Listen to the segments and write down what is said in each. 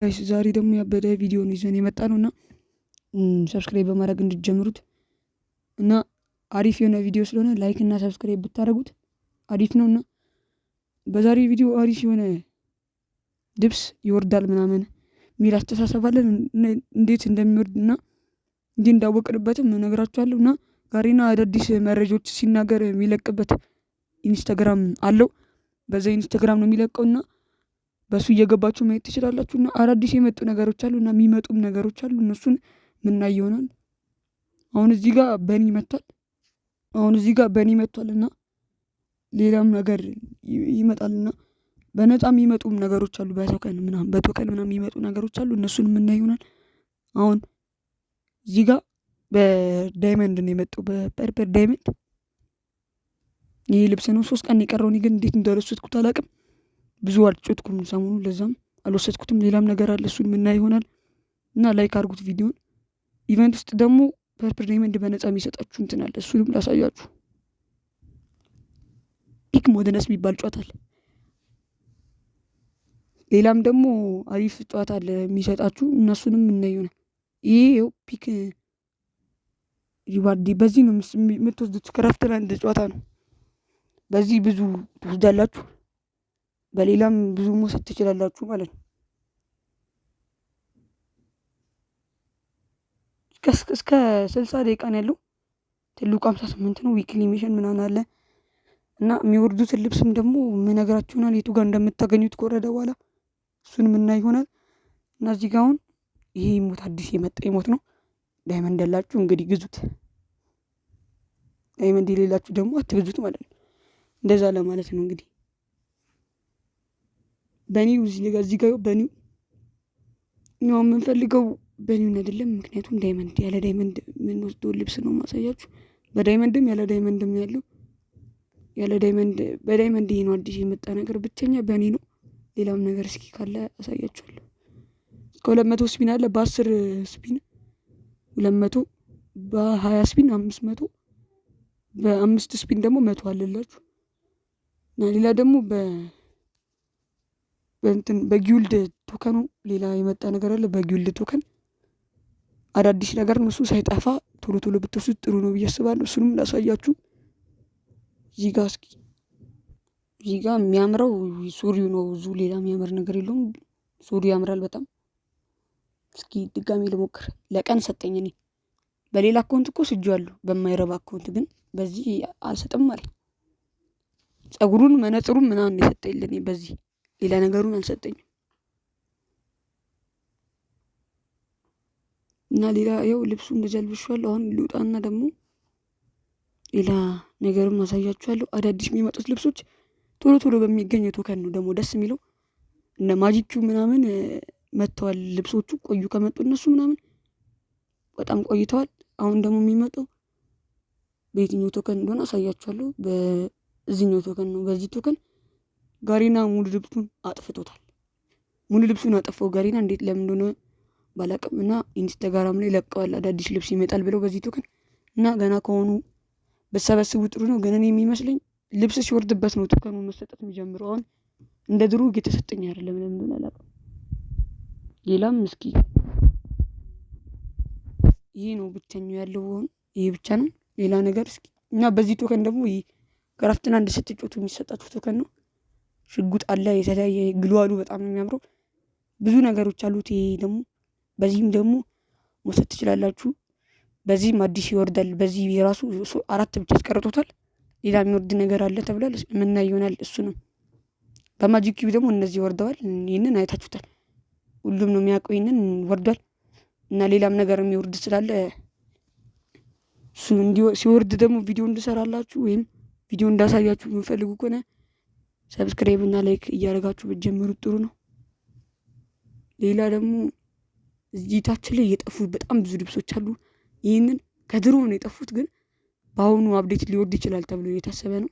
ጋይስ ዛሬ ደግሞ ያበደ ቪዲዮ ነው ይዘን የመጣነውና ሰብስክራይብ በማድረግ እንድትጀምሩት እና አሪፍ የሆነ ቪዲዮ ስለሆነ ላይክ እና ሰብስክራይብ ብታደርጉት አሪፍ ነውና በዛሬ ቪዲዮ አሪፍ የሆነ ድብስ ይወርዳል ምናምን ሚል አስተሳሰብ አለን እንዴት እንደሚወርድና እንዴ እንዳወቅንበትም እነግራችኋለሁና ጋሪና አዳዲስ መረጃዎች ሲናገር የሚለቅበት ኢንስታግራም አለው። በዛ ኢንስታግራም ነው የሚለቀውና በሱ እየገባችሁ ማየት ትችላላችሁና አዳዲስ የመጡ ነገሮች አሉና የሚመጡም ነገሮች አሉ እነሱን ምናይ ይሆናል። አሁን እዚህ ጋር በኒ መጥቷልና ሌላም ነገር ይመጣልና በነፃ የሚመጡም ነገሮች አሉ። በቶከን ምናምን የሚመጡ ነገሮች አሉ እነሱን ምናይ ይሆናል። አሁን እዚህ ጋር በዳይመንድ ነው የመጣው በፐርፐር ዳይመንድ ይሄ ልብስ ነው 3 ቀን የቀረው። እኔ ግን እንዴት እንደረሱትኩት አላውቅም። ብዙ አልጮትኩም ሰሞኑን ለዛም አልወሰድኩትም። ሌላም ነገር አለ እሱን ምናይ ይሆናል እና ላይክ አድርጉት ቪዲዮን። ኢቨንት ውስጥ ደግሞ ፐርፐር ዳይመንድ በነፃ የሚሰጣችሁ እንትን አለ እሱንም ላሳያችሁ። ፒክ ሞደነስ የሚባል ጨዋታ አለ። ሌላም ደግሞ አሪፍ ጨዋታ አለ የሚሰጣችሁ እነሱንም ምናይ ይሆናል። ይሄው ፒክ ሪዋርድ በዚህ ነው የምትወስዱት። ክራፍት ላንድ ጨዋታ ነው። በዚህ ብዙ ትወስዳላችሁ፣ በሌላም ብዙ መውሰድ ትችላላችሁ ማለት ነው። እስከ 60 ደቂቃ ነው ያለው። ትልቁ 58 ነው። ዊክሊ ሚሽን ምናምን አለ እና የሚወርዱትን ልብስም ደግሞ ምነግራችሁ ይሆናል የቱ ጋር እንደምታገኙት ከወረደ በኋላ እሱን ምናይ ይሆናል። እና እዚህ ጋር አሁን ይሄ ሞት አዲስ የመጣ ሞት ነው። ዳይመንድ ያላችሁ እንግዲህ ግዙት፣ ዳይመንድ የሌላችሁ ደግሞ አትግዙት ማለት ነው። እንደዛ ለማለት ነው እንግዲህ። በኒው እዚህ ጋር በኒው ነው የምንፈልገው። በኒው አይደለም ምክንያቱም ዳይመንድ ያለ ዳይመንድ ምን ወስዶ ልብስ ነው ማሳያችሁ። በዳይመንድም ያለ ዳይመንድም ያለው ያለ ዳይመንድ በዳይመንድ ይሄ ነው አዲስ የመጣ ነገር ብቸኛ በኒ ነው። ሌላም ነገር እስኪ ካለ አሳያችኋለሁ። እስከ 200 ስፒን አለ። በ10 ስፒን 200፣ በ20 ስፒን 500፣ በ5 ስፒን ደግሞ 100 አለላችሁ። እና ሌላ ደግሞ በጊልድ ቶከኑ ሌላ የመጣ ነገር አለ። በጊልድ ቶከን አዳዲስ ነገር ነው እሱ። ሳይጠፋ ቶሎ ብትወስዱት ጥሩ ነው ብዬ አስባለሁ። እሱንም ላሳያችሁ። እዚህ ጋር የሚያምረው ሱሪው ነው። ብዙ ሌላ የሚያምር ነገር የለውም። ሱሪው ያምራል በጣም። እስኪ ድጋሚ ልሞክር። ለቀን ሰጠኝ። እኔ በሌላ አካውንት እኮ ስጄዋለሁ፣ በማይረባ አካውንት ግን በዚህ አልሰጥም አለኝ። ጸጉሩን መነጽሩን ምናምን የሰጠኝ ለኔ በዚህ ሌላ ነገሩን አልሰጠኝም። እና ሌላ ያው ልብሱ እንደዚህ አልብሼዋለሁ። አሁን ልውጣና ደግሞ ሌላ ነገርም አሳያችኋለሁ። አዳዲስ የሚመጡት ልብሶች ቶሎ በሚገኝ ቶከን ነው ደግሞ ደስ የሚለው። እነ ማጂኪው ምናምን መጥተዋል ልብሶቹ። ቆዩ ከመጡ እነሱ ምናምን በጣም ቆይተዋል። አሁን ደግሞ የሚመጣው በየትኛው ቶከን እንደሆነ አሳያችኋለሁ። በዚህኛው ቶከን ነው። በዚህ ቶከን ጋሪና ሙሉ ልብሱን አጥፍቶታል። ሙሉ ልብሱን አጠፋው ጋሪና። እንዴት ለምን እንደሆነ ባላቅም እና ኢንስታግራም ላይ ለቀዋል አዳዲስ ልብስ ይመጣል ብለው በዚህ ቶከን እና ገና ከሆኑ በሰበስቡ ጥሩ ነው። ግን እኔ የሚመስለኝ ልብስ ሲወርድበት ነው ቶከኑ መሰጠት የሚጀምረው። አሁን እንደ ድሮ እየተሰጠኝ አይደለም፣ ለምን እንደሆነ አላውቅም። ሌላም እስኪ ይሄ ነው ብቸኛው ያለው። አሁን ይሄ ብቻ ነው። ሌላ ነገር እስኪ እና በዚህ ቶከን ደግሞ ይሄ ክራፍትን አንድ ስትጮቱ የሚሰጣችሁ ቶከን ነው። ሽጉጥ አለ፣ የተለያየ ግሏሉ በጣም የሚያምረው ብዙ ነገሮች አሉት። ይሄ ደግሞ በዚህም ደግሞ መውሰድ ትችላላችሁ። በዚህም አዲስ ይወርዳል። በዚህ የራሱ 4 ብቻ አስቀርጦታል። ሌላ የሚወርድ ነገር አለ ተብሏል። ምናይ ይሆናል እሱ ነው። በማጂክ ኪዩብ ደግሞ እነዚህ ወርደዋል። ይሄንን አይታችሁታል። ሁሉም ነው የሚያውቀው ይሄንን ወርዷል። እና ሌላም ነገር የሚወርድ ስላለ እሱ ሲወርድ ደግሞ ቪዲዮ እንድሰራላችሁ ወይም ቪዲዮ እንዳሳያችሁ የምፈልጉ ከሆነ ሰብስክራይብ እና ላይክ እያደረጋችሁ ብትጀምሩት ጥሩ ነው። ሌላ ደግሞ እዚህ ታች ላይ የጠፉ በጣም ብዙ ልብሶች አሉ። ይህንን ከድሮ ነው የጠፉት፣ ግን በአሁኑ አፕዴት ሊወርድ ይችላል ተብሎ እየታሰበ ነው።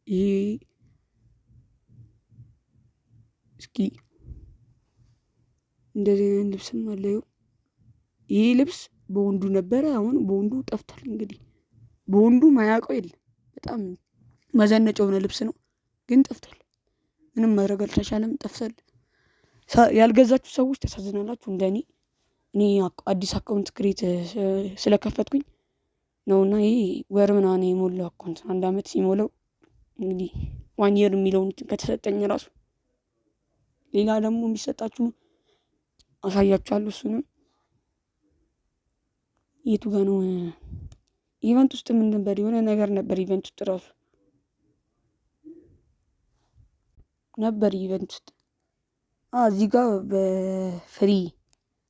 ይሄ እስኪ እንደዚህ አይነት ልብስም አለው። ይሄ ልብስ በወንዱ ነበረ፣ አሁን በወንዱ ጠፍቷል። እንግዲህ በወንዱ ማያውቀው የለም። በጣም መዘነጫ የሆነ ልብስ ነው፣ ግን ጠፍቷል። ምንም ማድረግ አልተቻለም፣ ጠፍቷል። ያልገዛችሁ ሰዎች ተሳዝናላችሁ። እንደኔ እኔ አዲስ አካውንት ክሬት ስለከፈትኩኝ ነውና ይሄ ወር ምናምን የሞላው አካውንት 1 አመት ሲሞላው እንግዲህ 1 year የሚለውን ከተሰጠኝ ራሱ ሌላ ደግሞ የሚሰጣችሁ አሳያችኋለሁ። እሱንም የቱ ጋር ነው ኢቨንት ውስጥ ምን ነበር? የሆነ ነገር ነበር ኢቨንት ውስጥ ራሱ ነበር ኢቨንት ውስጥ እዚህ ጋር በፍሪ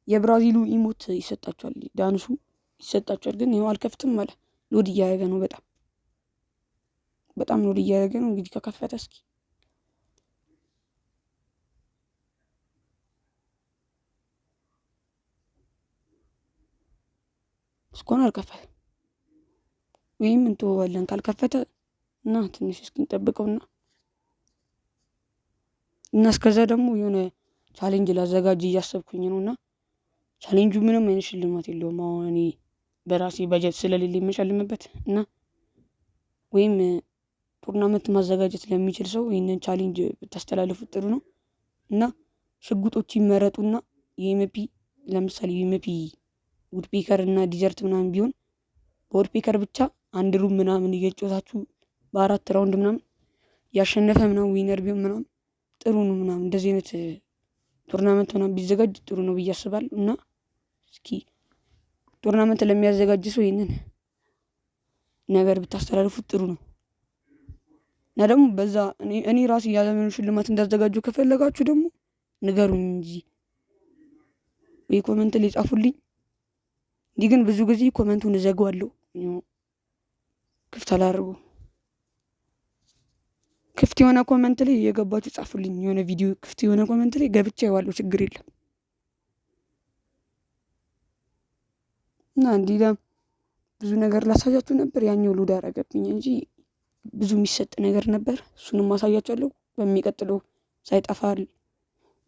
የብራዚሉ ኢሞት ይሰጣችኋል፣ ዳንሱ ይሰጣችኋል። ግን ይኸው አልከፍትም አለ። ሎድ እያደረገ ነው፣ በጣም ሎድ እያደረገ ነው። እንግዲህ ከከፈተ እስኪ እስካሁን አልከፈተ ወይም እንተዋለን ካልከፈተ እና ትንሽ እስኪ እንጠብቀውና እስከዛ ደግሞ የሆነ ቻሌንጅ ላዘጋጅ እያሰብኩኝ ነውና ቻሌንጁ ምንም አይነት ሽልማት የለውም። አሁን እኔ በራሴ በጀት ስለሌለ የምሸልምበት እና ወይም ቱርናመንት ማዘጋጀት ለሚችል ሰው ይህንን ቻሌንጅ ብታስተላልፉት ጥሩ ነው። እና ሽጉጦች ይመረጡና የኤምፒ ለምሳሌ የኤምፒ ውድፔከር እና ዲዘርት ምናምን ቢሆን በውድፔከር ብቻ 1 ሩም ምናምን እየጮታችሁ በ4 ራውንድ ምናምን ያሸነፈ ምናምን ዊነር ቢሆን ምናምን ጥሩ ነው ምናምን። እንደዚህ አይነት ቱርናመንት ምናምን ቢዘጋጅ ጥሩ ነው ብዬ አስባለሁ። እና እስኪ ቱርናመንት ለሚያዘጋጅ ሰው ይሄንን ነገር ብታስተላልፉት ጥሩ ነው። እና ደግሞ በዛ እኔ ራሴ ያለምን ሽልማት እንዳዘጋጁ ከፈለጋችሁ ደግሞ ንገሩኝ እንጂ ወይ ኮሜንት ላይ ጻፉልኝ። እንዲህ ግን ብዙ ጊዜ ኮሜንቱን እዘጋዋለሁ፣ ክፍት አላደርገውም። ክፍት የሆነ ኮሜንት ላይ የገባችሁ ጻፉልኝ። የሆነ ቪዲዮ ክፍት የሆነ ኮሜንት ላይ ገብቼ አየዋለሁ፣ ችግር የለም። እና እንዲህ ብዙ ነገር ላሳያችሁ ነበር። ያኛው ሎድ አደረገብኝ እንጂ ብዙ የሚሰጥ ነገር ነበር። እሱንም ማሳያችኋለሁ በሚቀጥለው ሳይጠፋ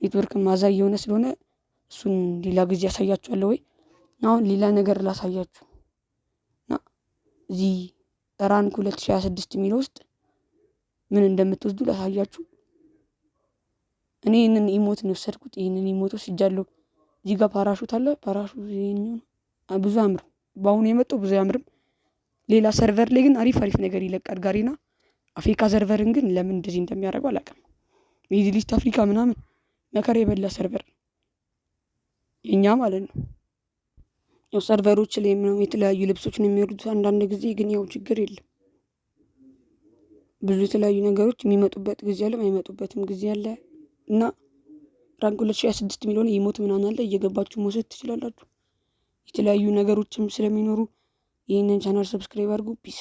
ኔትወርክ ማዛይ የሆነ ስለሆነ እሱን ሌላ ጊዜ ያሳያችኋለሁ። ወይ አሁን ሌላ ነገር ላሳያችሁ እና እዚህ ራንክ 2026 የሚለው ውስጥ ምን እንደምትወስዱ ላሳያችሁ። እኔ ይህንን ኢሞት ነው የወሰድኩት። ይህንን ኢሞት ወስጃለሁ። እዚህ ጋር ፓራሹት አለ። ፓራሹት ይሄኛው ብዙ አያምርም። በአሁኑ የመጣው ብዙ አያምርም። ሌላ ሰርቨር ላይ ግን አሪፍ ነገር ይለቃል። ጋሪና አፍሪካ ሰርቨርን ግን ለምን እንደዚህ እንደሚያደርገው አላውቅም። ሚድል ኢስት አፍሪካ ምናምን መከራ የበላ ሰርቨር የኛ ማለት ነው። ያው ሰርቨሮች ላይ ምናምን የተለያዩ ልብሶችን የሚወርዱት አንዳንድ ጊዜ ግን ያው ችግር የለም። ብዙ የተለያዩ ነገሮች የሚመጡበት ጊዜ አለ፣ የማይመጡበትም ጊዜ አለ። እና ራንክ 2026 የሚለውን ኢሞት ምናምን አለ፣ እየገባችሁ መውሰድ ትችላላችሁ። የተለያዩ ነገሮችም ስለሚኖሩ ይህንን ቻናል ሰብስክራይብ አድርጉ። ፒስ